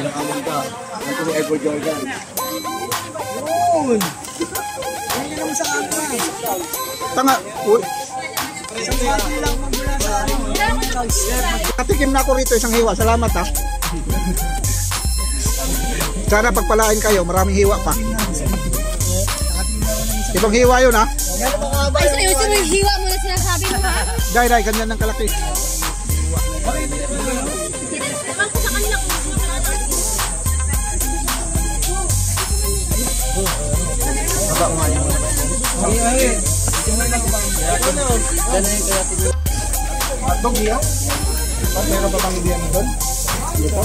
Nakaman ka. Ito ni Ever Jordan. Yun! Yan naman sa camera. Tanga. Uy. Isang bagay lang magmula sa ano. Katikim na ako rito isang hiwa. Salamat ha. Sana pagpalain kayo. Maraming hiwa pa. Ibang hiwa yun ha. Ay, seryoso yung hiwa mo na sinasabi mo ha? Day, ganyan ng kalaki. Naman ko sa kanila kung gusto na natin. Baba ko nga yun. Ay. Tingnan lang ko bang. Ano? Gano'n yung kaya Hotdog niya? Meron pa bang ibiyan doon? Dito?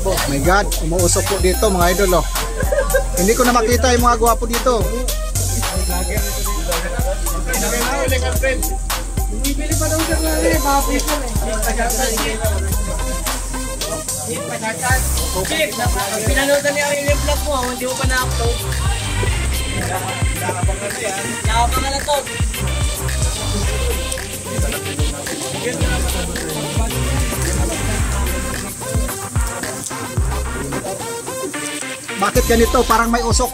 Oh my God, umuusok po dito mga idol oh. Hindi ko na makita yung mga gwapo dito. Bibili pa daw siya nga rin. Papi ko eh. Chip, pinanood niya yung vlog mo, hindi mo pa na-upload. Nakapangan na to. Bakit ganito? Parang may usok.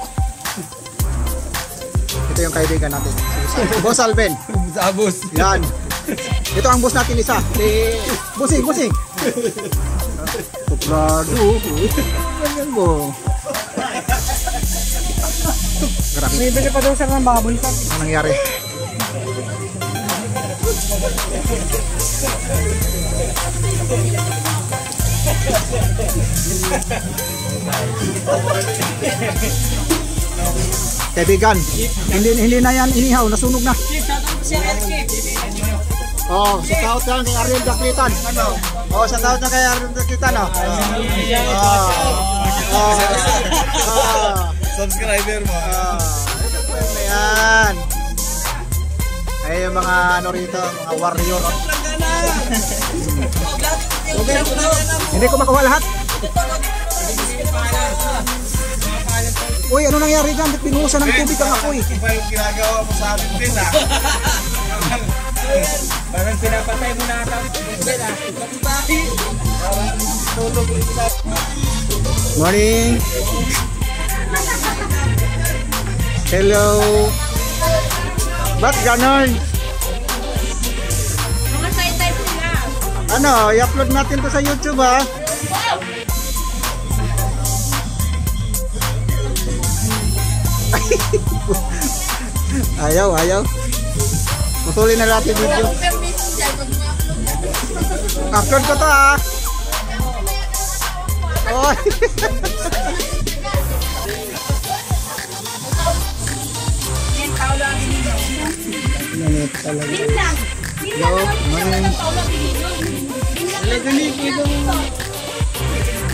Ito yung kaibigan natin. Boss Alvin. Abos. Yan. Ito ang boss natin isa. Busing. Tuklado. Ganyan mo. Bibili pa daw siya ng baboy. Ano nangyari? Kaibigan, hindi na yan inihaw, nasunog na. Chip, shoutout mo siya kay Chip. Oh, sa taot lang kay Ariel Dakitan. Oh, sa taot na kay Ariel Dakitan oh. Subscriber mo. Ayan. Ay yung mga ano rito, mga warrior. Hindi ko makuha lahat. Uy, ano nangyari dyan? Ba't pinuhusan ng tubig ang apoy? Iba yung ginagawa mo sa atin din ah. Parang pinapatay mo na ata. Morning. Hello. Ba't ganon? Mga side-side sila. Ano, i-upload natin to sa YouTube ha? Ayaw. Putulin na natin video. Upload ko to ha. Oy. Minlang. Minlang naman siya ng Paula Pilino.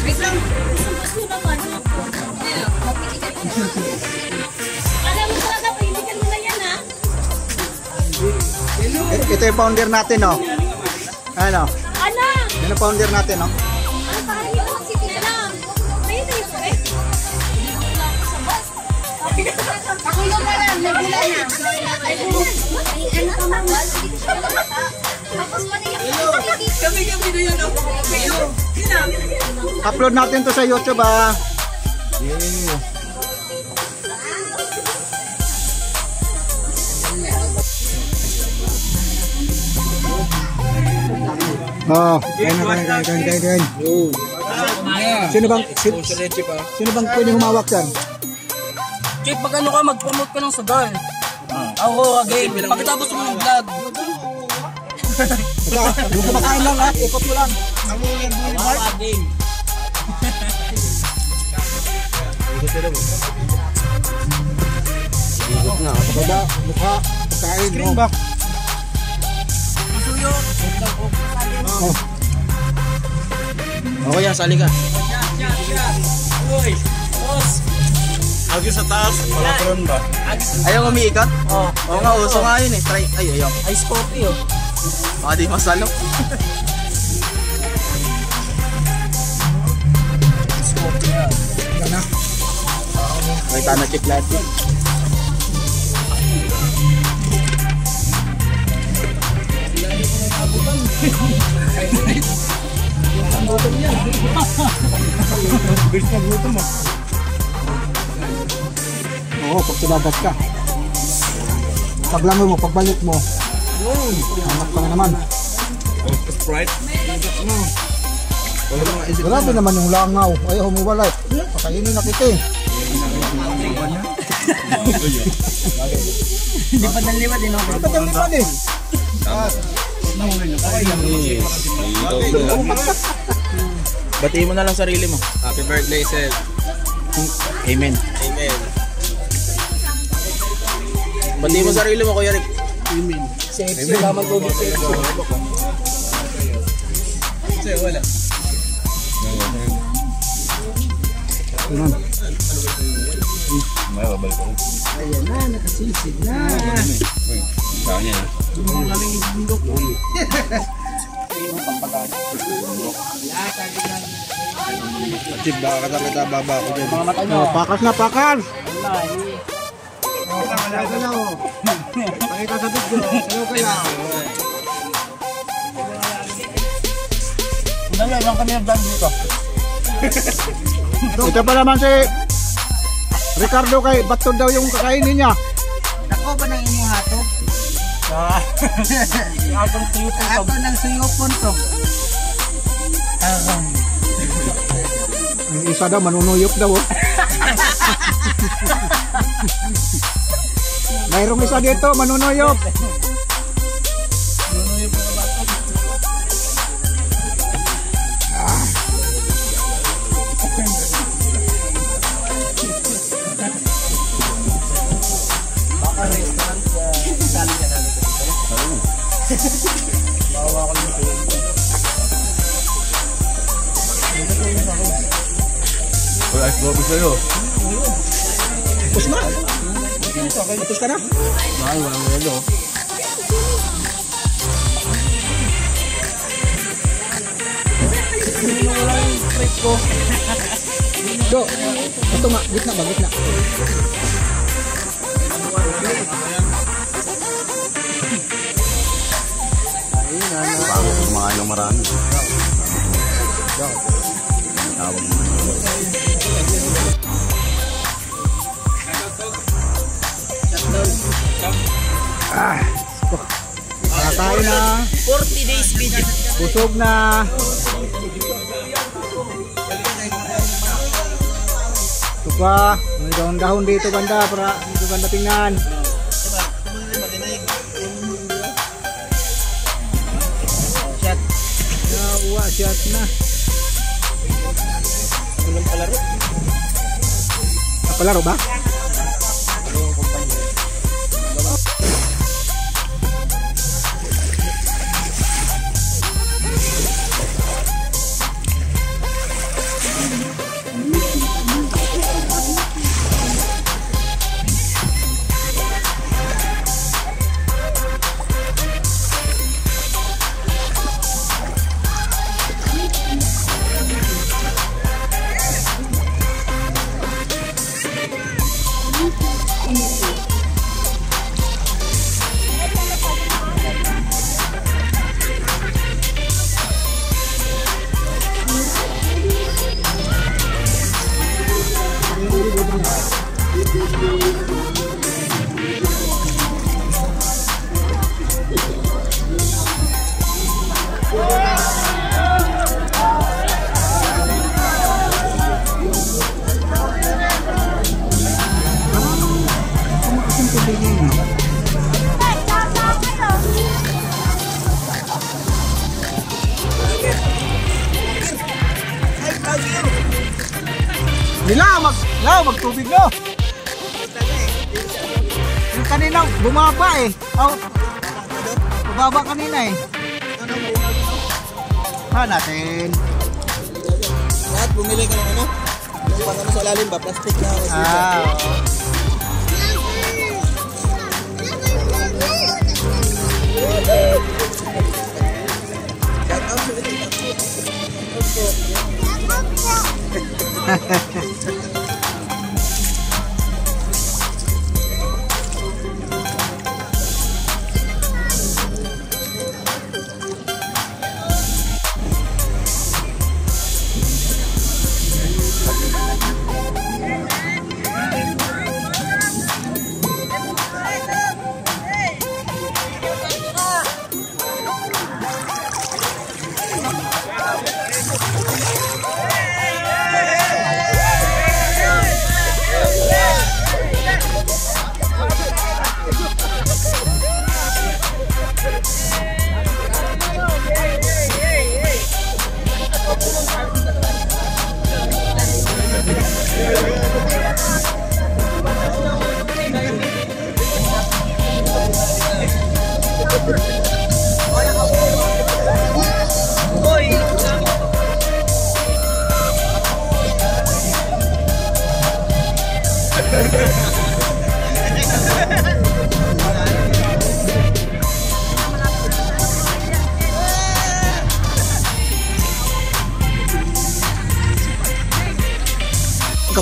Wait lang. Isang gusto naman. Alam mo talaga, pahindikan mo na yan ha. Ito yung founder natin oh. Ano? Anak! Yan ang founder natin oh. Ano pa rin yung si Tina? Ayun na yung eh. Ako yung lang, nagula na. Ay, ano ka mama? Tapos pa rin yung Kami na yun ako. Upload natin to sa YouTube ah. Oh, kain. Sino bang pwedeng humawak dyan? Chip, pag ano ka, mag-promote ka ng sagal. Ako, again. Pagkatapos mo ng vlog. Yung kumakain lang ha, ikot mo lang. Again. Ikot na, baba, mukha, pagkain. Screen ba? Suyo. Oh. Okay yan, sali ka. Uy, boss. Agis sa taas, malakaron ba? Ayaw umiikat? Oo nga, uso nga yun eh. Try, ayaw. Ice coffee oh. Di masalo. Ice coffee ah. Yan na. May tanong chip lahat. Bilis na gutom ah. Oo, pag sinagat ka. Paglangoy mo, pagbalik mo. Hanap ka na naman. Sprite. Wala mga isip Grabe naman yung langaw. Ayaw humiwalay. Pakainin na kita eh. Hindi pa daliwa din ako. Ba't ang liman eh? Batiin mo na lang sarili mo. Happy birthday, Sel. Amen. Amen. Batiin mo sarili mo, Kuya Rick. Si FC, lamang tubig si FC. Sel, wala. Ganun. May babalik ko. Ayan na, nakasisid na. Saan niya? Chip, baka kita baba ako dyan. Mga mata nyo. Oh, pakas na, pakas! Pakita sa video. Hello kayo. Dali, lang kami nagdaan dito. Ito pa naman si Ricardo kay batod daw yung kakainin niya. Ako ba nang inyong hato? Atong tuyupon to. Ato ng suyupon to. Yung isa daw, manunuyok daw. Oh. Mayroong isa dito, manunuyok. Wala, ice coffee sa'yo. Tapos na. Tapos ka na. Ay, walang relo. Do, ito nga, gitna ba, gitna. Pangit yung mga ilang marami. Tawag mo. Kakain na. 40 days video. Busog na. Ito pa. May dahon-dahon dito banda para dito banda tingnan. Shot. Nawa, shot na. Anong palaro? Palaro ba? Magtubig no. Yung kanina bumaba eh. Oh. Bumaba kanina eh. Ha natin. Lahat, bumili ka ng ano? Yung pang ano sa lalim ba? Plastic na.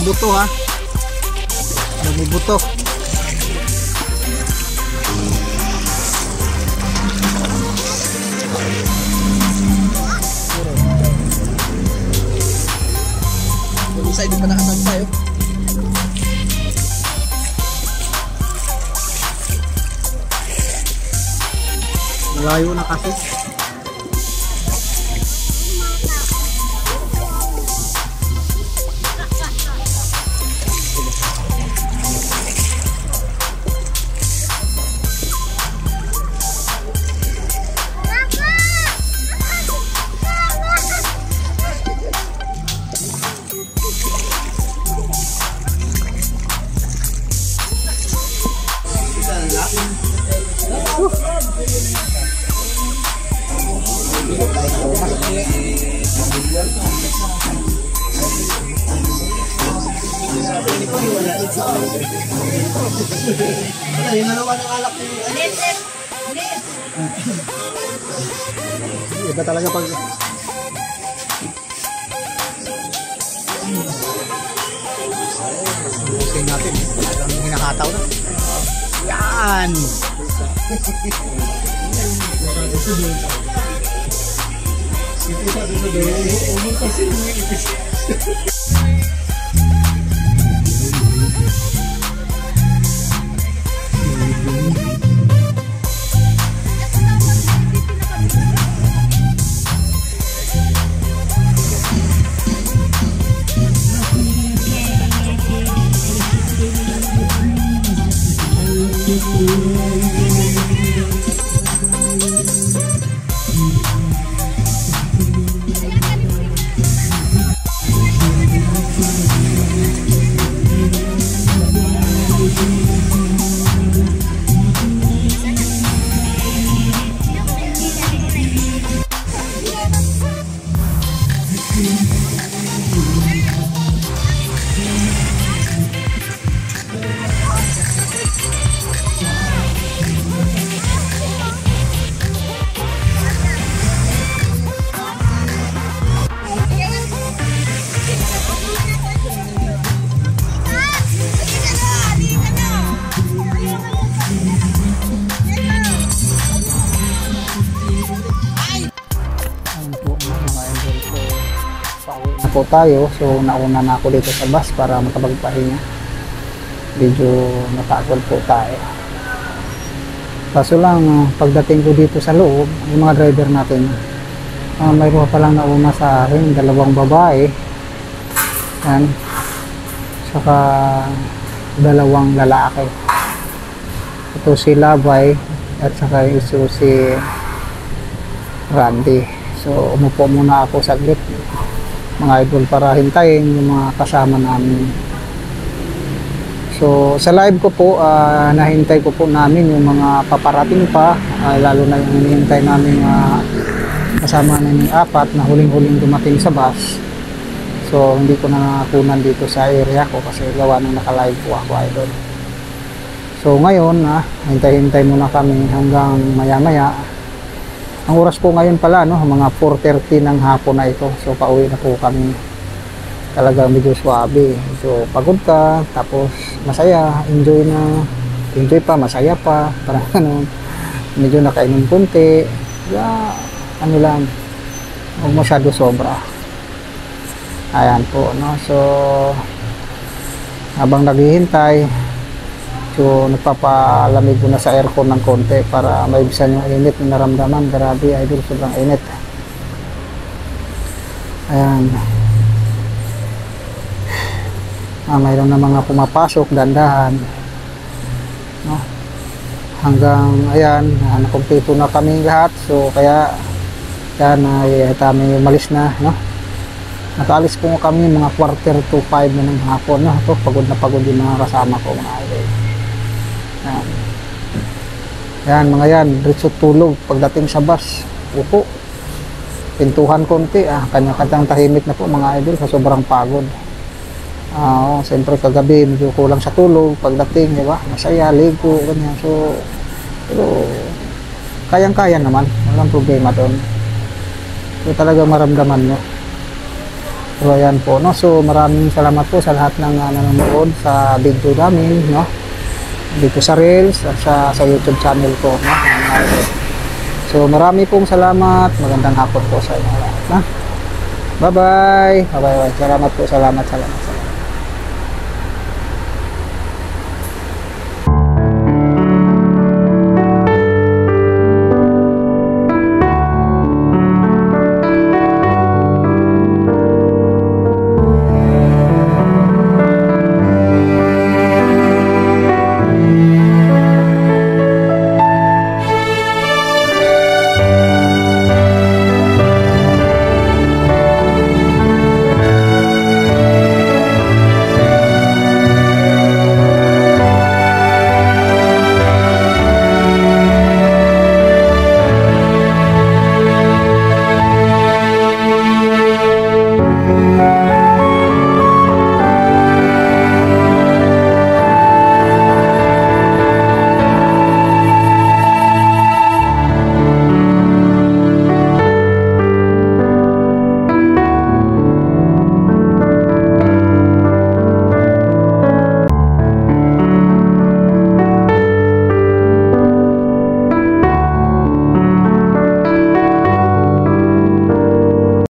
kabuto ha. Dami buto. Yung isa, hindi pa nakasantay. Malayo na kasi. Yung nalawa ng alak ko. Iba talaga pag busin natin. Talagang hinakataw na. Yan! Po tayo, so nauna na ako dito sa bus para makapagpahinga. Medyo napagod po tayo. Kaso lang pagdating ko dito sa loob, yung mga driver natin, mayroon pa lang nauna sa akin, dalawang babae, yan, saka dalawang lalaki. Ito si Labay at saka ito si Randy. So umupo muna ako saglit mga idol para hintayin yung mga kasama namin. So sa live ko po, nahintay ko po namin yung mga paparating pa, lalo na yung hinihintay namin kasama namin apat na huling-huling dumating sa bus. So hindi ko na nakunan dito sa area ko kasi gawa nang naka-live po ako, idol. So ngayon, hintay-hintay muna kami hanggang maya-maya. Ang oras po ngayon pala, mga 4:30 ng hapon na ito. So pauwi na po kami. Talagang medyo swabe. So pagod ka, tapos masaya, enjoy pa, masaya pa. Parang medyo nakainom konti. Ano lang, huwag masyado sobra. Ayan po, So habang naghihintay, so nagpapalamig ko na sa aircon ng konti para maibisan yung init na naramdaman. Grabe, idol, sobrang init. Ayan. Mayroon na mga pumapasok, dandahan. Hanggang, ayan, nakumpleto na kami lahat. So kaya, yan, kami umalis na, Nakaalis po kami mga 4:45 na ng hapon, Ito, pagod na pagod yung mga kasama ko, mga idol. Yan mga yan, diretso tulog pagdating sa bus. Upo, pintuhan konti, kanya-kanyang tahimik na po mga idol sa sobrang pagod. Siyempre kagabi medyo kulang sa tulog pagdating, di ba? Masaya, ligo, ganyan. So pero kayang-kaya naman, walang problema doon. So talaga maramdaman nyo. So ayan po, no? So maraming salamat po sa lahat ng nanonood sa video namin, no? Dito sa Reels at sa YouTube channel ko, no? So marami pong salamat, magandang hapon po sa inyo lahat, no? Bye-bye. Bye-bye. Salamat po, salamat.